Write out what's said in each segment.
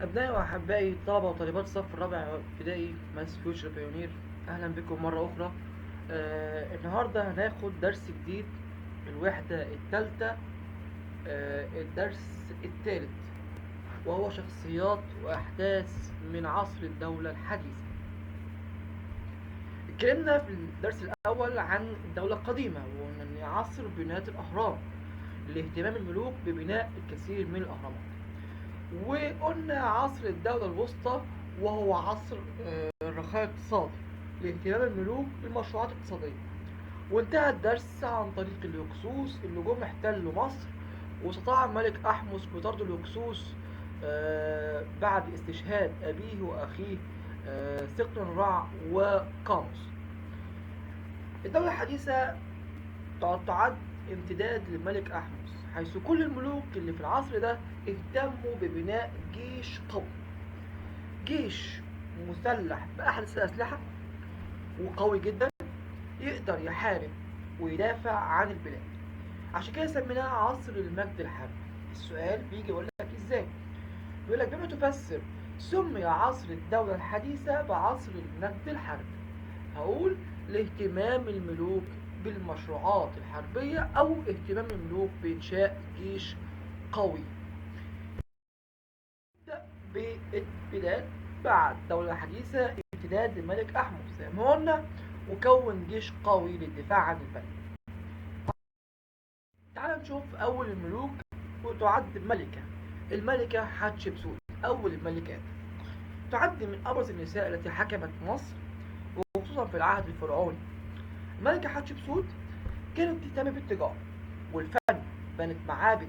أبنائي وأحبائي طلبة وطالبات الصف الرابع ابتدائي ماس فيوتشر بايونير، أهلا بكم مرة أخرى. النهاردة هناخد درس جديد، الوحدة التالتة، الدرس التالت، وهو شخصيات وأحداث من عصر الدولة الحديثة. اتكلمنا في الدرس الأول عن الدولة القديمة وأن عصر بناء الأهرام لاهتمام الملوك ببناء الكثير من الأهرامات. وقلنا عصر الدولة الوسطى وهو عصر الرخاء الاقتصادي لاهتمام الملوك بالمشروعات الاقتصادية. وانتهى الدرس عن طريق الهكسوس اللي جم احتلوا مصر، واستطاع الملك أحمس بطرد الهكسوس بعد استشهاد أبيه وأخيه سقن رع وقاموس. الدولة الحديثة تعد امتداد للملك أحمس، حيث كل الملوك اللي في العصر ده اهتموا ببناء جيش قوي، جيش مسلح بأحدث الأسلحة وقوي جدا يقدر يحارب ويدافع عن البلاد. عشان كده سميناه عصر المجد الحربي. السؤال بيجي يقول لك ازاي؟ بيقول لك بما تفسر سمي عصر الدولة الحديثة بعصر المجد الحربي؟ هقول لاهتمام الملوك بالمشروعات الحربية أو اهتمام الملوك بإنشاء جيش قوي. نبدأ بالبداية بعد الدولة الحديثة امتداد الملك أحمد زي ما قلنا، وكون جيش قوي للدفاع عن البلد. تعال نشوف أول الملوك، وتعد الملكة حتشبسوت. أول الملكات تعد من أبرز النساء التي حكمت مصر، وخصوصا في العهد الفرعوني. الملكة حتشبسوت كانت تهتم بالتجارة والفن، بنت معابد،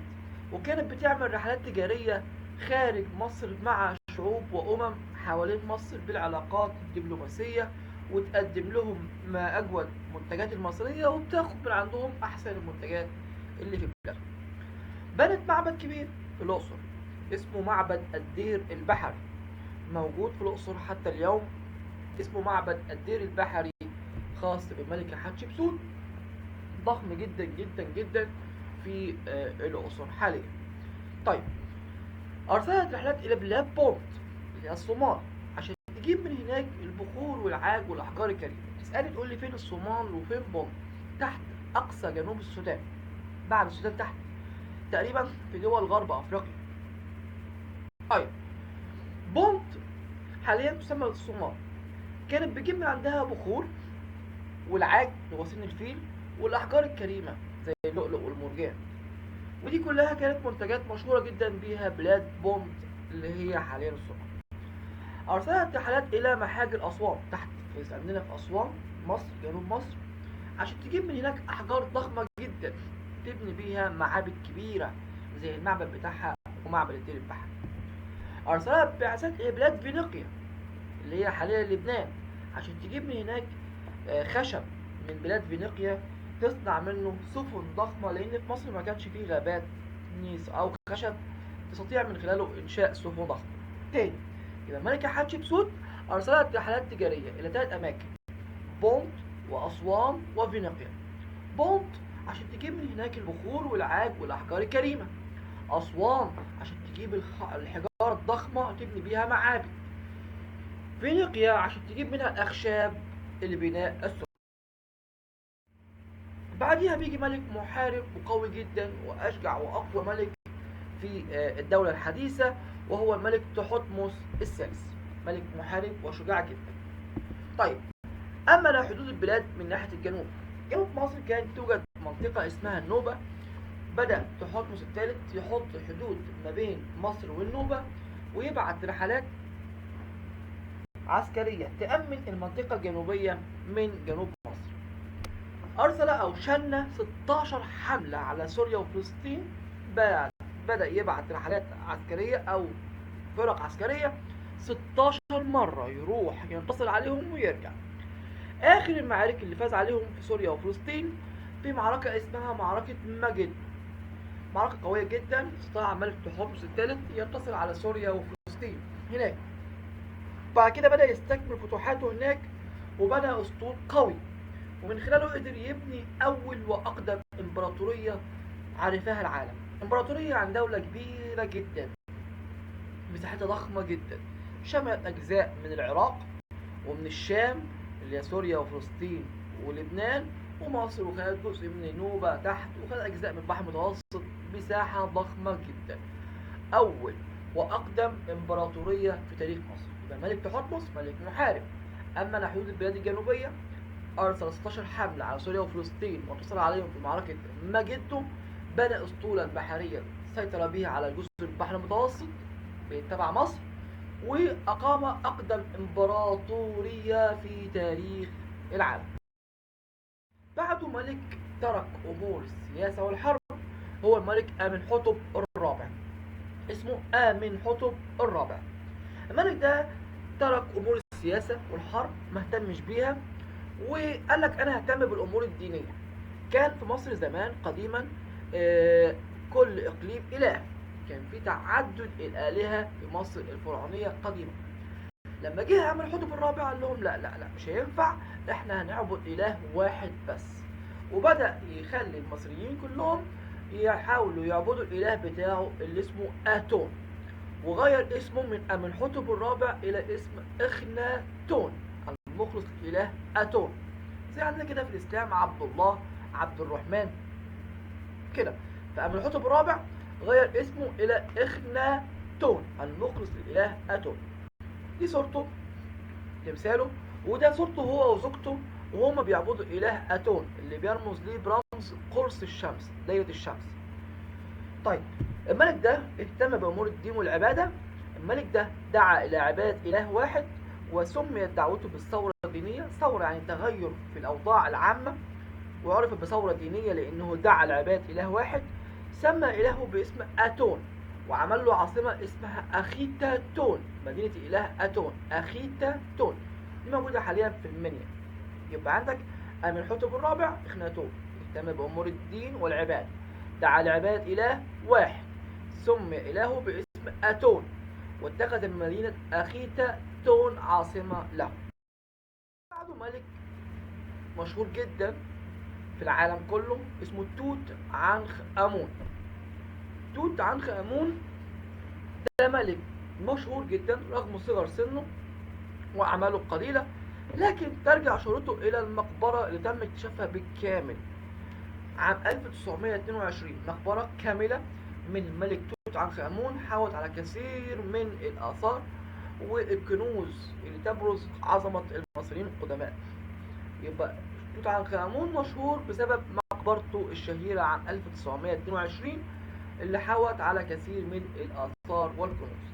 وكانت بتعمل رحلات تجارية خارج مصر مع شعوب وأمم حوالين مصر بالعلاقات الدبلوماسية، وتقدم لهم ما أجود المنتجات المصرية وبتاخد من عندهم أحسن المنتجات اللي في بلادهم. بنت معبد كبير في الأقصر اسمه معبد الدير البحري، موجود في الأقصر حتى اليوم، اسمه معبد الدير البحري، خاص بالملكة حتشبسوت، ضخم جدا جدا جدا في الأقصر حاليا. طيب، أرسلت رحلات إلى بلاد بونت اللي هي الصومال عشان تجيب من هناك البخور والعاج والأحجار الكريمة. تسألني تقول لي فين الصومال وفين بونت؟ تحت أقصى جنوب السودان، بعد السودان تحت تقريبا في دول غرب أفريقيا. أيوة، بونت حاليا تسمى الصومال، كانت بتجيب من عندها بخور والعاج لغسيل الفيل والأحجار الكريمة زي اللؤلؤ والمرجان، ودي كلها كانت منتجات مشهورة جدا بيها بلاد بونت اللي هي حاليا الصومال. أرسلت رحلات إلى محاجر أسوان تحت، عندنا في أسوان مصر جنوب مصر، عشان تجيب من هناك أحجار ضخمة جدا تبني بيها معابد كبيرة زي المعبد بتاعها ومعبد الدير البحري. أرسلت بعثات إلى بلاد فينيقيا اللي هي حاليا لبنان عشان تجيب من هناك خشب من بلاد فينيقيا تصنع منه سفن ضخمة، لأن في مصر ما كانش فيه غابات نيس أو خشب تستطيع من خلاله إنشاء سفن ضخمة. تاني، يبقى الملكة حتشبسوت أرسلت رحلات تجارية إلى 3 أماكن: بونت وأسوان وفينيقيا. بونت عشان تجيب من هناك البخور والعاج والأحجار الكريمة. أسوان عشان تجيب الحجارة الضخمة تبني بيها معابد. فينيقيا عشان تجيب منها الأخشاب اللي بناء السفن. بعديها بيجي ملك محارب وقوي جدا وأشجع وأقوى ملك في الدولة الحديثة، وهو الملك تحتمس الثالث، ملك محارب وشجاع جدا. طيب، أما لو حدود البلاد من ناحية الجنوب، جنوب مصر كانت توجد منطقة اسمها النوبة. بدأ تحتمس الثالث يحط حدود ما بين مصر والنوبة، ويبعت رحلات عسكرية تأمن المنطقة الجنوبية من جنوب مصر. أرسل أو شن 16 حملة على سوريا وفلسطين. بدأ يبعت رحلات عسكرية أو فرق عسكرية 16 مرة، يروح ينتصر عليهم ويرجع. آخر المعارك اللي فاز عليهم في سوريا وفلسطين في معركة اسمها معركة مجد، معركة قوية جدا. استطاع الملك تحتمس الثالث ينتصر على سوريا وفلسطين هناك. بعد كده بدأ يستكمل فتوحاته هناك، وبنى أسطول قوي، ومن خلاله قدر يبني أول وأقدم إمبراطورية عرفها العالم. إمبراطورية عن دولة كبيرة جدا مساحتها ضخمة جدا، شملت أجزاء من العراق ومن الشام اللي هي سوريا وفلسطين ولبنان ومصر، وخدت جزء من النوبة تحت، وخدت أجزاء من البحر المتوسط. مساحة ضخمة جدا. أول وأقدم إمبراطورية في تاريخ مصر. يبقى الملك تحتمس ملك محارب. أما نحو البلاد الجنوبية أرسل 16 حملة على سوريا وفلسطين وانتصر عليهم في معركة مجدو. بنى أسطولا بحرية سيطر بها على جزر البحر المتوسط تبع مصر، وأقام أقدم إمبراطورية في تاريخ العالم. بعده ملك ترك أمور السياسة والحرب هو الملك آمنحتب الرابع. اسمه آمنحتب الرابع. الملك ده ترك أمور السياسة والحرب، ما اهتمش بيها، وقال لك أنا ههتم بالأمور الدينية. كان في مصر زمان قديما كل إقليم إله، كان في تعدد الآلهة في مصر الفرعونية قديما. لما جه آمنحتب الرابع قال لهم لا لا لا، مش هينفع، احنا هنعبد إله واحد بس. وبدأ يخلي المصريين كلهم يحاولوا يعبدوا الإله بتاعه اللي اسمه آتون، وغير اسمه من آمنحتب الرابع إلى اسم إخناتون، المخلص للإله آتون. زي عندنا كده في الإسلام عبد الله، عبد الرحمن كده. فآمنحتب الرابع غير اسمه إلى إخناتون، المخلص للإله آتون. دي صورته، تمثاله، وده صورته هو وزوجته وهما بيعبدوا إله آتون اللي بيرمز ليه برمز قرص الشمس، دايرة الشمس. طيب الملك ده اهتم بأمور الدين والعبادة. الملك ده دعا إلى عبادة إله واحد، وسميت دعوته بالثورة الدينية. ثورة يعني تغير في الأوضاع العامة، وعرفت بثورة دينية لأنه دعا لعبادة إله واحد. سمى إلهه باسم آتون، وعمل له عاصمة اسمها أخيتاتون، مدينة إله آتون أخيتاتون. دي موجودة حاليا في المنيا. يبقى عندك آمنحتب الرابع إخناتون، اهتم بأمور الدين والعبادة، دعا لعبادة إله واحد، سمي إلهه باسم آتون، واتخذ مدينة أخيتاتون عاصمة له. بعده ملك مشهور جدا في العالم كله اسمه توت عنخ آمون. توت عنخ آمون ده ملك مشهور جدا رغم صغر سنه وأعماله القليلة، لكن ترجع شهرته إلى المقبرة اللي تم اكتشافها بالكامل عام 1922. مقبرة كاملة من الملك توت عنخ آمون حاوت على كثير من الآثار والكنوز اللي تبرز عظمة المصريين القدماء. يبقى توت عنخ آمون مشهور بسبب مقبرته الشهيرة عام 1922 اللي حاوت على كثير من الآثار والكنوز.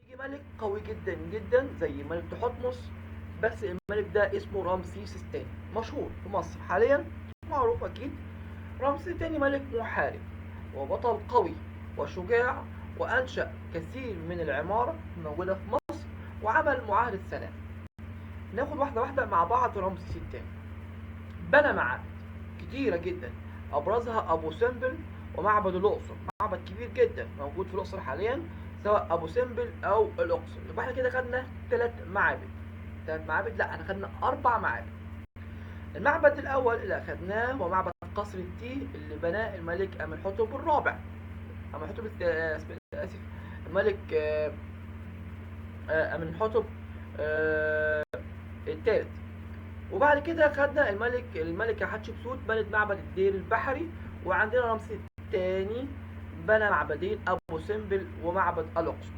يجي ملك قوي جدا جدا زي ملك تحتمس، بس الملك ده اسمه رمسيس الثاني، مشهور في مصر حاليا، معروف أكيد. رمسيس الثاني ملك محارب وبطل قوي وشجاع، وأنشأ كثير من العمارة موجودة في مصر، وعمل معاهدة سلام. ناخد واحدة واحدة مع بعض. رمسيس الثاني بنى معابد كتيرة جدا، أبرزها أبو سمبل ومعبد الأقصر، معبد كبير جدا موجود في الأقصر حاليا، سواء أبو سمبل أو الأقصر. يبقى احنا كده خدنا 3 معابد. 3 معابد؟ لا، احنا خدنا 4 معابد. المعبد الأول اللي أخدناه هو معبد قصر التيه اللي بناه الملك آمنحتب الرابع. آمنحتب آسف، الملك آمنحتب الثالث. وبعد كده خدنا الملكة حتشبسوت بنت معبد الدير البحري، وعندنا رمسيس الثاني بنى معبدين أبو سمبل ومعبد الأقصر.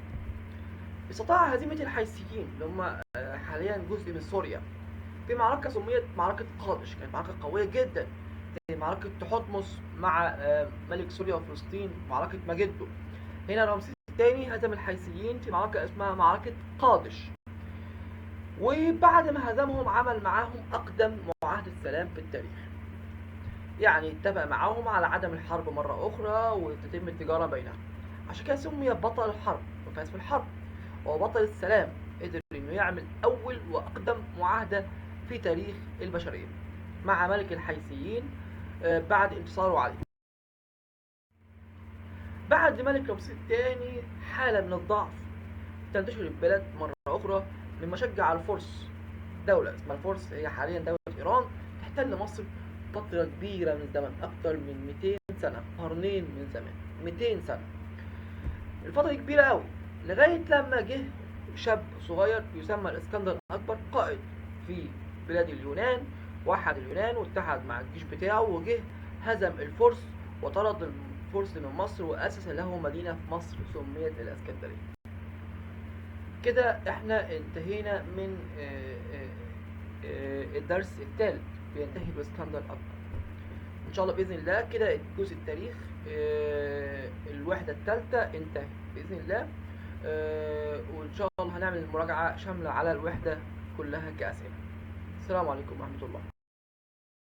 استطاع هزيمة الحيثيين اللي هم حاليا جزء من سوريا في معركة سميت معركة قادش، كانت معركة قوية جدا زي معركة تحتمس مع ملك سوريا وفلسطين، معركة مجدو. هنا رمسيس الثاني هزم الحيثيين في معركة اسمها معركة قادش، وبعد ما هزمهم عمل معاهم أقدم معاهدة سلام في التاريخ. يعني اتفق معاهم على عدم الحرب مرة أخرى وتتم التجارة بينهم. عشان كده سمي بطل الحرب وفاز في الحرب. وبطل السلام قدر إنه يعمل أول وأقدم معاهدة في تاريخ البشرية مع ملك الحيثيين بعد انتصاره عليه. بعد ملك رمسيس الثاني حالة من الضعف تنتشر البلاد مرة أخرى، مما شجع الفرس، دولة اسمها الفرس هي حاليا دولة إيران، تحتل مصر فترة كبيرة من الزمن، أكتر من 200 سنة، قرنين من زمان، 200 سنة. الفترة دي كبيرة قوي. لغاية لما جه شاب صغير يسمى الإسكندر الأكبر، قائد في بلاد اليونان، وحد اليونان واتحد مع الجيش بتاعه، وجه هزم الفرس وطرد الفرس من مصر، وأسس له مدينة في مصر سميت الإسكندرية. كده احنا انتهينا من الدرس الثالث، بينتهي باسكندر الأكبر. ان شاء الله باذن الله كده الجزء التاريخ الوحده الثالثه انتهت باذن الله. وان شاء الله هنعمل مراجعه شامله على الوحده كلها كاسئله. السلام عليكم ورحمه الله.